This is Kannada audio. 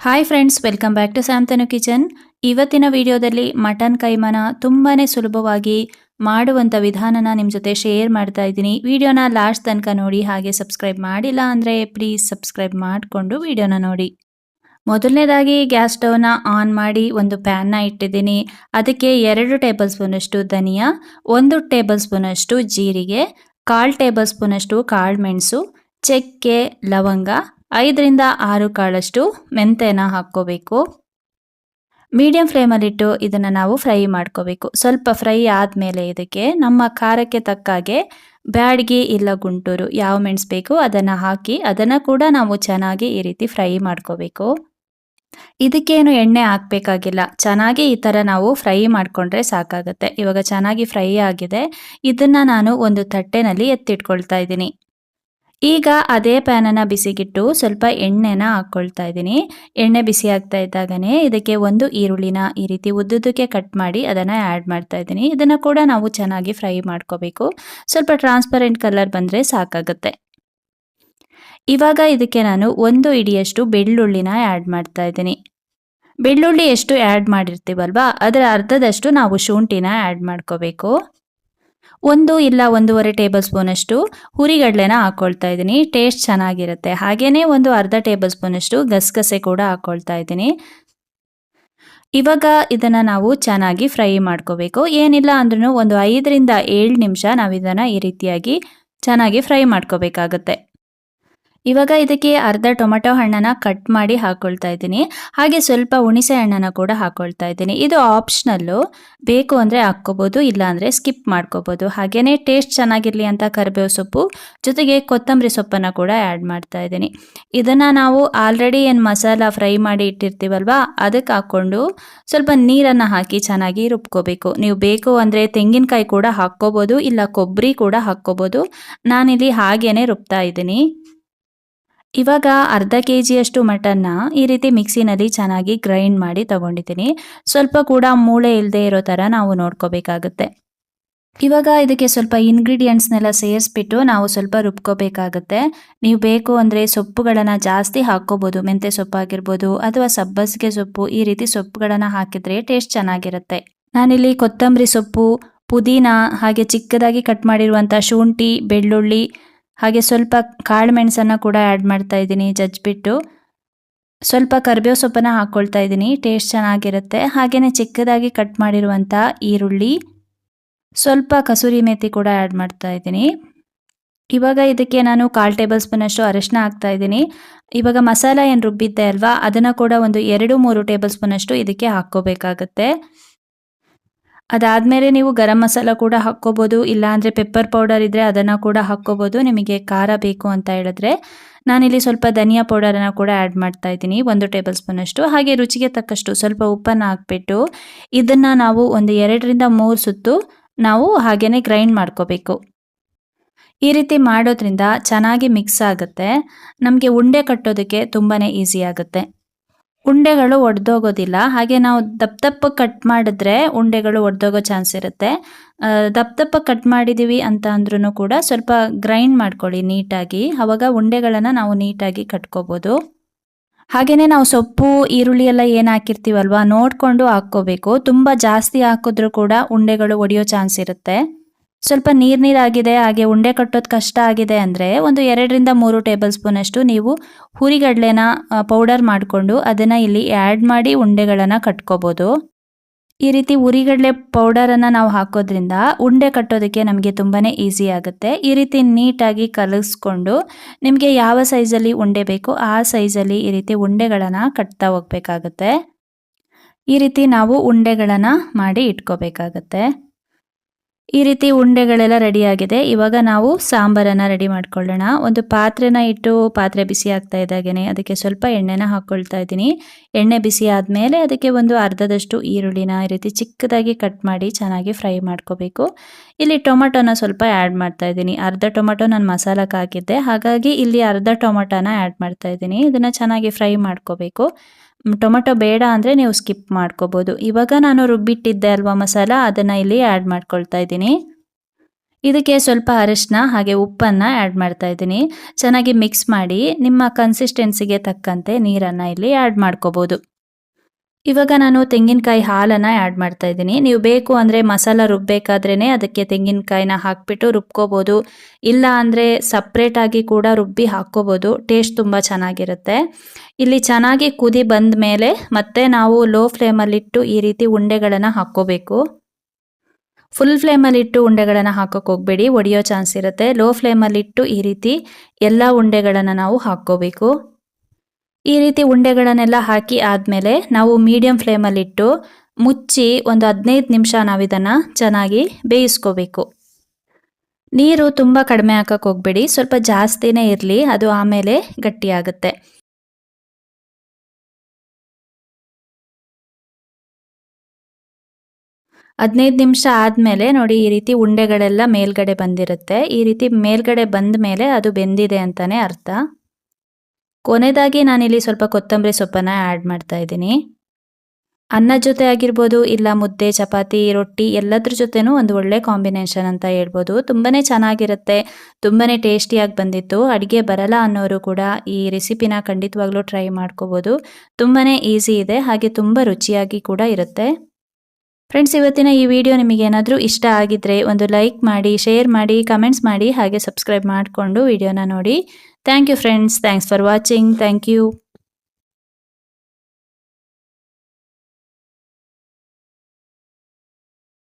Hi friends, welcome back to Samtanu kitchen. ಇವತ್ತಿನ ವಿಡಿಯೋದಲ್ಲಿ ಮಟನ್ ಕೈಮಾನ ತುಂಬಾ ಸುಲಭವಾಗಿ ಮಾಡುವಂಥ ವಿಧಾನನ ನಿಮ್ಮ ಜೊತೆ ಶೇರ್ ಮಾಡ್ತಾ ಇದ್ದೀನಿ. ವಿಡಿಯೋನ ಲಾಸ್ಟ್ ತನಕ ನೋಡಿ, ಹಾಗೆ ಸಬ್ಸ್ಕ್ರೈಬ್ ಮಾಡಿಲ್ಲ ಅಂದರೆ ಪ್ಲೀಸ್ ಸಬ್ಸ್ಕ್ರೈಬ್ ಮಾಡಿಕೊಂಡು ವಿಡಿಯೋನ ನೋಡಿ. ಮೊದಲನೇದಾಗಿ ಗ್ಯಾಸ್ ಸ್ಟವ್ನ ಆನ್ ಮಾಡಿ ಒಂದು ಪ್ಯಾನ್ನ ಇಟ್ಟಿದ್ದೀನಿ. ಅದಕ್ಕೆ 2 ಟೇಬಲ್ ಸ್ಪೂನಷ್ಟು ಧನಿಯಾ, 1 ಟೇಬಲ್ ಸ್ಪೂನಷ್ಟು ಜೀರಿಗೆ, 1/4 ಟೇಬಲ್ ಸ್ಪೂನಷ್ಟು ಕಾಳುಮೆಣಸು, ಚಕ್ಕೆ, ಲವಂಗ, 5ರಿಂದ 6 ಕಾಳಷ್ಟು ಮೆಂತೆನ ಹಾಕ್ಕೋಬೇಕು. ಮೀಡಿಯಂ ಫ್ಲೇಮಲ್ಲಿಟ್ಟು ಇದನ್ನು ನಾವು ಫ್ರೈ ಮಾಡ್ಕೋಬೇಕು. ಸ್ವಲ್ಪ ಫ್ರೈ ಆದಮೇಲೆ ಇದಕ್ಕೆ ನಮ್ಮ ಖಾರಕ್ಕೆ ತಕ್ಕಾಗೆ ಬ್ಯಾಡಗಿ ಇಲ್ಲ ಗುಂಟೂರು ಯಾವ ಮೆಣಸು ಬೇಕು ಅದನ್ನು ಹಾಕಿ ಅದನ್ನು ಕೂಡ ನಾವು ಚೆನ್ನಾಗಿ ಈ ರೀತಿ ಫ್ರೈ ಮಾಡ್ಕೋಬೇಕು. ಇದಕ್ಕೇನು ಎಣ್ಣೆ ಹಾಕಬೇಕಾಗಿಲ್ಲ, ಚೆನ್ನಾಗಿ ಈ ಥರ ನಾವು ಫ್ರೈ ಮಾಡಿಕೊಂಡ್ರೆ ಸಾಕಾಗುತ್ತೆ. ಇವಾಗ ಚೆನ್ನಾಗಿ ಫ್ರೈ ಆಗಿದೆ. ಇದನ್ನು ನಾನು ಒಂದು ತಟ್ಟೆನಲ್ಲಿ ಎತ್ತಿಟ್ಕೊಳ್ತಾ ಇದ್ದೀನಿ. ಈಗ ಅದೇ ಪ್ಯಾನನ್ನು ಬಿಸಿಗಿಟ್ಟು ಸ್ವಲ್ಪ ಎಣ್ಣೆನ ಹಾಕ್ಕೊಳ್ತಾ ಇದ್ದೀನಿ. ಎಣ್ಣೆ ಬಿಸಿ ಆಗ್ತಾ ಇದ್ದಾಗನೇ ಇದಕ್ಕೆ ಒಂದು ಈರುಳ್ಳಿನ ಈ ರೀತಿ ಉದ್ದುದ್ದಕ್ಕೆ ಕಟ್ ಮಾಡಿ ಅದನ್ನು ಆ್ಯಡ್ ಮಾಡ್ತಾ ಇದ್ದೀನಿ. ಇದನ್ನು ಕೂಡ ನಾವು ಚೆನ್ನಾಗಿ ಫ್ರೈ ಮಾಡ್ಕೋಬೇಕು. ಸ್ವಲ್ಪ ಟ್ರಾನ್ಸ್ಪರೆಂಟ್ ಕಲರ್ ಬಂದರೆ ಸಾಕಾಗುತ್ತೆ. ಇವಾಗ ಇದಕ್ಕೆ ನಾನು 1 ಹಿಡಿಯಷ್ಟು ಬೆಳ್ಳುಳ್ಳಿನ ಆ್ಯಡ್ ಮಾಡ್ತಾ ಇದ್ದೀನಿ. ಬೆಳ್ಳುಳ್ಳಿ ಎಷ್ಟು ಆ್ಯಡ್ ಮಾಡಿರ್ತೀವಲ್ವಾ ಅದರ ಅರ್ಧದಷ್ಟು ನಾವು ಶುಂಠಿನ ಆ್ಯಡ್ ಮಾಡ್ಕೋಬೇಕು. 1 ಇಲ್ಲ 1.5 ಟೇಬಲ್ ಸ್ಪೂನಷ್ಟು ಹುರಿಗಡಲೆನ ಹಾಕ್ಕೊಳ್ತಾ ಇದ್ದೀನಿ. ಟೇಸ್ಟ್ ಚೆನ್ನಾಗಿರುತ್ತೆ. ಹಾಗೆಯೇ ಒಂದು ಅರ್ಧ ಟೇಬಲ್ ಸ್ಪೂನಷ್ಟು ಗಸಗಸೆ ಕೂಡ ಹಾಕ್ಕೊಳ್ತಾ ಇದ್ದೀನಿ. ಇವಾಗ ಇದನ್ನು ನಾವು ಚೆನ್ನಾಗಿ ಫ್ರೈ ಮಾಡ್ಕೋಬೇಕು. ಏನಿಲ್ಲ ಅಂದ್ರೂ ಒಂದು 5ರಿಂದ 7 ನಿಮಿಷ ನಾವು ಇದನ್ನು ಈ ರೀತಿಯಾಗಿ ಚೆನ್ನಾಗಿ ಫ್ರೈ ಮಾಡ್ಕೋಬೇಕಾಗತ್ತೆ. ಇವಾಗ ಇದಕ್ಕೆ ಅರ್ಧ ಟೊಮೆಟೊ ಹಣ್ಣನ್ನು ಕಟ್ ಮಾಡಿ ಹಾಕ್ಕೊಳ್ತಾ ಇದ್ದೀನಿ. ಹಾಗೆ ಸ್ವಲ್ಪ ಹುಣಸೆ ಹಣ್ಣನ್ನು ಕೂಡ ಹಾಕ್ಕೊಳ್ತಾ ಇದ್ದೀನಿ. ಇದು ಆಪ್ಷನಲ್ಲು, ಬೇಕು ಅಂದರೆ ಹಾಕ್ಕೋಬೋದು, ಇಲ್ಲಾಂದರೆ ಸ್ಕಿಪ್ ಮಾಡ್ಕೋಬೋದು. ಹಾಗೆಯೇ ಟೇಸ್ಟ್ ಚೆನ್ನಾಗಿರಲಿ ಅಂತ ಕರಿಬೇವು ಸೊಪ್ಪು ಜೊತೆಗೆ ಕೊತ್ತಂಬರಿ ಸೊಪ್ಪನ್ನು ಕೂಡ ಆ್ಯಡ್ ಮಾಡ್ತಾ ಇದ್ದೀನಿ. ಇದನ್ನು ನಾವು ಆಲ್ರೆಡಿ ಏನು ಮಸಾಲ ಫ್ರೈ ಮಾಡಿ ಇಟ್ಟಿರ್ತೀವಲ್ವ ಅದಕ್ಕೆ ಹಾಕ್ಕೊಂಡು ಸ್ವಲ್ಪ ನೀರನ್ನು ಹಾಕಿ ಚೆನ್ನಾಗಿ ರುಬ್ಕೋಬೇಕು. ನೀವು ಬೇಕು ಅಂದರೆ ತೆಂಗಿನಕಾಯಿ ಕೂಡ ಹಾಕ್ಕೋಬೋದು, ಇಲ್ಲ ಕೊಬ್ಬರಿ ಕೂಡ ಹಾಕ್ಕೋಬೋದು. ನಾನಿಲ್ಲಿ ಹಾಗೇ ರುಬ್ತಾ ಇದ್ದೀನಿ. ಇವಾಗ ಅರ್ಧ ಕೆಜಿಯಷ್ಟು ಮಟನ್ನ ಈ ರೀತಿ ಮಿಕ್ಸಿನಲ್ಲಿ ಚೆನ್ನಾಗಿ ಗ್ರೈಂಡ್ ಮಾಡಿ ತಗೊಂಡಿದ್ದೀನಿ. ಸ್ವಲ್ಪ ಕೂಡ ಮೂಳೆ ಇಲ್ಲದೆ ಇರೋ ಥರ ನಾವು ನೋಡ್ಕೋಬೇಕಾಗುತ್ತೆ. ಇವಾಗ ಇದಕ್ಕೆ ಸ್ವಲ್ಪ ಇಂಗ್ರೀಡಿಯೆಂಟ್ಸ್ನೆಲ್ಲ ಸೇರಿಸ್ಬಿಟ್ಟು ನಾವು ಸ್ವಲ್ಪ ರುಬ್ಕೋಬೇಕಾಗುತ್ತೆ. ನೀವು ಬೇಕು ಅಂದರೆ ಸೊಪ್ಪುಗಳನ್ನು ಜಾಸ್ತಿ ಹಾಕ್ಕೋಬೋದು. ಮೆಂತ್ಯ ಸೊಪ್ಪು ಆಗಿರ್ಬೋದು ಅಥವಾ ಸಬ್ಬಸಿಗೆ ಸೊಪ್ಪು, ಈ ರೀತಿ ಸೊಪ್ಪುಗಳನ್ನು ಹಾಕಿದರೆ ಟೇಸ್ಟ್ ಚೆನ್ನಾಗಿರುತ್ತೆ. ನಾನಿಲ್ಲಿ ಕೊತ್ತಂಬರಿ ಸೊಪ್ಪು, ಪುದೀನ, ಹಾಗೆ ಚಿಕ್ಕದಾಗಿ ಕಟ್ ಮಾಡಿರುವಂಥ ಶುಂಠಿ, ಬೆಳ್ಳುಳ್ಳಿ, ಹಾಗೆ ಸ್ವಲ್ಪ ಕಾಳು ಮೆಣಸನ್ನು ಕೂಡ ಆ್ಯಡ್ ಮಾಡ್ತಾ ಇದ್ದೀನಿ ಜಜ್ಜಿಬಿಟ್ಟು. ಸ್ವಲ್ಪ ಕರಿಬೇವು ಸೊಪ್ಪನ್ನು ಹಾಕ್ಕೊಳ್ತಾ ಇದ್ದೀನಿ, ಟೇಸ್ಟ್ ಚೆನ್ನಾಗಿರುತ್ತೆ. ಹಾಗೆಯೇ ಚಿಕ್ಕದಾಗಿ ಕಟ್ ಮಾಡಿರುವಂಥ ಈರುಳ್ಳಿ, ಸ್ವಲ್ಪ ಕಸೂರಿ ಮೇಥಿ ಕೂಡ ಆ್ಯಡ್ ಮಾಡ್ತಾ ಇದ್ದೀನಿ. ಇವಾಗ ಇದಕ್ಕೆ ನಾನು 1/4 ಟೇಬಲ್ ಸ್ಪೂನಷ್ಟು ಅರಿಶಿನ ಹಾಕ್ತಾ ಇದ್ದೀನಿ. ಇವಾಗ ಮಸಾಲ ಏನು ರುಬ್ಬಿದ್ದೆ ಅಲ್ವಾ ಅದನ್ನು ಕೂಡ ಒಂದು 2-3 ಟೇಬಲ್ ಸ್ಪೂನಷ್ಟು ಇದಕ್ಕೆ ಹಾಕ್ಕೋಬೇಕಾಗತ್ತೆ. ಅದಾದಮೇಲೆ ನೀವು ಗರಂ ಮಸಾಲ ಕೂಡ ಹಾಕ್ಕೋಬೋದು, ಇಲ್ಲಾಂದರೆ ಪೆಪ್ಪರ್ ಪೌಡರ್ ಇದ್ದರೆ ಅದನ್ನು ಕೂಡ ಹಾಕ್ಕೋಬೋದು ನಿಮಗೆ ಖಾರ ಬೇಕು ಅಂತ ಹೇಳಿದ್ರೆ. ನಾನಿಲ್ಲಿ ಸ್ವಲ್ಪ ಧನಿಯಾ ಪೌಡರನ್ನು ಕೂಡ ಆ್ಯಡ್ ಮಾಡ್ತಾ ಇದ್ದೀನಿ, 1 ಟೇಬಲ್ ಸ್ಪೂನಷ್ಟು. ಹಾಗೆ ರುಚಿಗೆ ತಕ್ಕಷ್ಟು ಸ್ವಲ್ಪ ಉಪ್ಪನ್ನು ಹಾಕ್ಬಿಟ್ಟು ಇದನ್ನು ನಾವು ಒಂದು 2ರಿಂದ 3 ಸುತ್ತು ನಾವು ಹಾಗೆಯೇ ಗ್ರೈಂಡ್ ಮಾಡ್ಕೋಬೇಕು. ಈ ರೀತಿ ಮಾಡೋದ್ರಿಂದ ಚೆನ್ನಾಗಿ ಮಿಕ್ಸ್ ಆಗುತ್ತೆ. ನಮಗೆ ಉಂಡೆ ಕಟ್ಟೋದಕ್ಕೆ ತುಂಬಾ ಈಸಿ ಆಗುತ್ತೆ. ಉಂಡೆಗಳು ಒಡೆದೋಗೋದಿಲ್ಲ. ಹಾಗೆ ನಾವು ದಪ್ಪ ಕಟ್ ಮಾಡಿದ್ರೆ ಉಂಡೆಗಳು ಒಡೆದೋಗೋ ಚಾನ್ಸ್ ಇರುತ್ತೆ. ದಪ್ಪ ಕಟ್ ಮಾಡಿದ್ದೀವಿ ಅಂತ ಅಂದ್ರೂ ಕೂಡ ಸ್ವಲ್ಪ ಗ್ರೈಂಡ್ ಮಾಡ್ಕೊಳ್ಳಿ ನೀಟಾಗಿ, ಆವಾಗ ಉಂಡೆಗಳನ್ನು ನಾವು ನೀಟಾಗಿ ಕಟ್ಕೋಬೋದು. ಹಾಗೆಯೇ ನಾವು ಸೊಪ್ಪು, ಈರುಳ್ಳಿ ಎಲ್ಲ ಏನು ಹಾಕಿರ್ತೀವಲ್ವ ನೋಡಿಕೊಂಡು ಹಾಕ್ಕೋಬೇಕು. ತುಂಬ ಜಾಸ್ತಿ ಹಾಕಿದ್ರೂ ಕೂಡ ಉಂಡೆಗಳು ಒಡೆಯೋ ಚಾನ್ಸ್ ಇರುತ್ತೆ. ಸ್ವಲ್ಪ ನೀರಾಗಿದೆ, ಹಾಗೆ ಉಂಡೆ ಕಟ್ಟೋದು ಕಷ್ಟ ಆಗಿದೆ ಅಂದರೆ ಒಂದು 2ರಿಂದ 3 ಟೇಬಲ್ ಸ್ಪೂನಷ್ಟು ನೀವು ಹುರಿಗಡಲೆನ ಪೌಡರ್ ಮಾಡಿಕೊಂಡು ಅದನ್ನು ಇಲ್ಲಿ ಆ್ಯಡ್ ಮಾಡಿ ಉಂಡೆಗಳನ್ನು ಕಟ್ಕೋಬೋದು. ಈ ರೀತಿ ಹುರಿಗಡಲೆ ಪೌಡರನ್ನು ನಾವು ಹಾಕೋದ್ರಿಂದ ಉಂಡೆ ಕಟ್ಟೋದಕ್ಕೆ ನಮಗೆ ತುಂಬಾ ಈಸಿ ಆಗುತ್ತೆ. ಈ ರೀತಿ ನೀಟಾಗಿ ಕಲಸ್ಕೊಂಡು ನಿಮಗೆ ಯಾವ ಸೈಜಲ್ಲಿ ಉಂಡೆ ಬೇಕೋ ಆ ಸೈಜಲ್ಲಿ ಈ ರೀತಿ ಉಂಡೆಗಳನ್ನು ಕಟ್ತಾ ಹೋಗಬೇಕಾಗುತ್ತೆ. ಈ ರೀತಿ ನಾವು ಉಂಡೆಗಳನ್ನು ಮಾಡಿ ಇಟ್ಕೋಬೇಕಾಗತ್ತೆ. ಈ ರೀತಿ ಉಂಡೆಗಳೆಲ್ಲ ರೆಡಿಯಾಗಿದೆ. ಇವಾಗ ನಾವು ಸಾಂಬಾರನ್ನು ರೆಡಿ ಮಾಡ್ಕೊಳ್ಳೋಣ. ಒಂದು ಪಾತ್ರೆನ ಇಟ್ಟು ಪಾತ್ರೆ ಬಿಸಿ ಆಗ್ತಾ ಇದ್ದಾಗೇ ಅದಕ್ಕೆ ಸ್ವಲ್ಪ ಎಣ್ಣೆನ ಹಾಕ್ಕೊಳ್ತಾ ಇದ್ದೀನಿ. ಎಣ್ಣೆ ಬಿಸಿ ಆದಮೇಲೆ ಅದಕ್ಕೆ ಒಂದು ಅರ್ಧದಷ್ಟು ಈರುಳ್ಳಿನ ಈ ರೀತಿ ಚಿಕ್ಕದಾಗಿ ಕಟ್ ಮಾಡಿ ಚೆನ್ನಾಗಿ ಫ್ರೈ ಮಾಡ್ಕೋಬೇಕು. ಇಲ್ಲಿ ಟೊಮೆಟೊನ ಸ್ವಲ್ಪ ಆ್ಯಡ್ ಮಾಡ್ತಾ ಇದ್ದೀನಿ. ಅರ್ಧ ಟೊಮೆಟೊ ನಾನು ಮಸಾಲಕ್ಕೆ ಹಾಕಿದ್ದೆ, ಹಾಗಾಗಿ ಇಲ್ಲಿ ಅರ್ಧ ಟೊಮೆಟೊನ ಆ್ಯಡ್ ಮಾಡ್ತಾ ಇದ್ದೀನಿ. ಇದನ್ನು ಚೆನ್ನಾಗಿ ಫ್ರೈ ಮಾಡ್ಕೋಬೇಕು. ಟೊಮೆಟೊ ಬೇಡ ಅಂದರೆ ನೀವು ಸ್ಕಿಪ್ ಮಾಡ್ಕೋಬೋದು. ಇವಾಗ ನಾನು ರುಬ್ಬಿಟ್ಟಿದ್ದೆ ಅಲ್ವಾ ಮಸಾಲ, ಅದನ್ನು ಇಲ್ಲಿ ಆ್ಯಡ್ ಮಾಡ್ಕೊಳ್ತಾ ಇದ್ದೀನಿ. ಇದಕ್ಕೆ ಸ್ವಲ್ಪ ಅರಿಶಿನ ಹಾಗೆ ಉಪ್ಪನ್ನು ಆ್ಯಡ್ ಮಾಡ್ತಾ ಇದ್ದೀನಿ. ಚೆನ್ನಾಗಿ ಮಿಕ್ಸ್ ಮಾಡಿ ನಿಮ್ಮ ಕನ್ಸಿಸ್ಟೆನ್ಸಿಗೆ ತಕ್ಕಂತೆ ನೀರನ್ನು ಇಲ್ಲಿ ಆ್ಯಡ್ ಮಾಡ್ಕೋಬೋದು. ಇವಾಗ ನಾನು ತೆಂಗಿನಕಾಯಿ ಹಾಲನ್ನು ಆ್ಯಡ್ ಮಾಡ್ತಾ ಇದ್ದೀನಿ. ನೀವು ಬೇಕು ಅಂದರೆ ಮಸಾಲ ರುಬ್ಬಬೇಕಾದ್ರೇ ಅದಕ್ಕೆ ತೆಂಗಿನಕಾಯಿನ ಹಾಕಿಬಿಟ್ಟು ರುಬ್ಕೋಬೋದು. ಇಲ್ಲ ಅಂದರೆ ಸಪ್ರೇಟಾಗಿ ಕೂಡ ರುಬ್ಬಿ ಹಾಕ್ಕೋಬೋದು. ಟೇಸ್ಟ್ ತುಂಬ ಚೆನ್ನಾಗಿರುತ್ತೆ. ಇಲ್ಲಿ ಚೆನ್ನಾಗಿ ಕುದಿ ಬಂದ ಮೇಲೆ ಮತ್ತೆ ನಾವು ಲೋ ಫ್ಲೇಮಲ್ಲಿಟ್ಟು ಈ ರೀತಿ ಉಂಡೆಗಳನ್ನು ಹಾಕ್ಕೋಬೇಕು. ಫುಲ್ ಫ್ಲೇಮಲ್ಲಿಟ್ಟು ಉಂಡೆಗಳನ್ನು ಹಾಕೋಕೆ ಹೋಗಬೇಡಿ, ಒಡೆಯೋ ಚಾನ್ಸ್ ಇರುತ್ತೆ. ಲೋ ಫ್ಲೇಮಲ್ಲಿಟ್ಟು ಈ ರೀತಿ ಎಲ್ಲ ಉಂಡೆಗಳನ್ನು ನಾವು ಹಾಕ್ಕೋಬೇಕು. ಈ ರೀತಿ ಉಂಡೆಗಳನ್ನೆಲ್ಲ ಹಾಕಿ ಆದಮೇಲೆ ನಾವು ಮೀಡಿಯಂ ಫ್ಲೇಮಲ್ಲಿಟ್ಟು ಮುಚ್ಚಿ ಒಂದು 15 ನಿಮಿಷ ನಾವು ಇದನ್ನು ಚೆನ್ನಾಗಿ ಬೇಯಿಸ್ಕೋಬೇಕು. ನೀರು ತುಂಬ ಕಡಿಮೆ ಹಾಕಕ್ಕೆ ಹೋಗಬೇಡಿ, ಸ್ವಲ್ಪ ಜಾಸ್ತಿನೇ ಇರಲಿ, ಅದು ಆಮೇಲೆ ಗಟ್ಟಿಯಾಗುತ್ತೆ. ಹದಿನೈದು ನಿಮಿಷ ಆದಮೇಲೆ ನೋಡಿ ಈ ರೀತಿ ಉಂಡೆಗಳೆಲ್ಲ ಮೇಲ್ಗಡೆ ಬಂದಿರುತ್ತೆ. ಈ ರೀತಿ ಮೇಲ್ಗಡೆ ಬಂದ ಮೇಲೆ ಅದು ಬೆಂದಿದೆ ಅಂತಲೇ ಅರ್ಥ. ಕೊನೆಯದಾಗಿ ನಾನಿಲ್ಲಿ ಸ್ವಲ್ಪ ಕೊತ್ತಂಬರಿ ಸೊಪ್ಪನ್ನು ಆ್ಯಡ್ ಮಾಡ್ತಾ ಇದ್ದೀನಿ. ಅನ್ನದ ಜೊತೆ ಆಗಿರ್ಬೋದು, ಇಲ್ಲ ಮುದ್ದೆ, ಚಪಾತಿ, ರೊಟ್ಟಿ ಎಲ್ಲದ್ರ ಜೊತೆನೂ ಒಂದು ಒಳ್ಳೆ ಕಾಂಬಿನೇಷನ್ ಅಂತ ಹೇಳ್ಬೋದು. ತುಂಬಾ ಚೆನ್ನಾಗಿರುತ್ತೆ, ತುಂಬಾ ಟೇಸ್ಟಿಯಾಗಿ ಬಂದಿತ್ತು. ಅಡುಗೆ ಬರಲ್ಲ ಅನ್ನೋರು ಕೂಡ ಈ ರೆಸಿಪಿನ ಖಂಡಿತವಾಗ್ಲೂ ಟ್ರೈ ಮಾಡ್ಕೋಬೋದು. ತುಂಬಾ ಈಸಿ ಇದೆ, ಹಾಗೆ ತುಂಬ ರುಚಿಯಾಗಿ ಕೂಡ ಇರುತ್ತೆ. ಫ್ರೆಂಡ್ಸ್, ಇವತ್ತಿನ ಈ ವಿಡಿಯೋ ನಿಮಗೇನಾದರೂ ಇಷ್ಟ ಆಗಿದ್ದರೆ ಒಂದು ಲೈಕ್ ಮಾಡಿ, ಶೇರ್ ಮಾಡಿ, ಕಮೆಂಟ್ಸ್ ಮಾಡಿ, ಹಾಗೆ ಸಬ್ಸ್ಕ್ರೈಬ್ ಮಾಡಿಕೊಂಡು ವಿಡಿಯೋನ ನೋಡಿ. Thank you friends, thanks for watching. Thank you.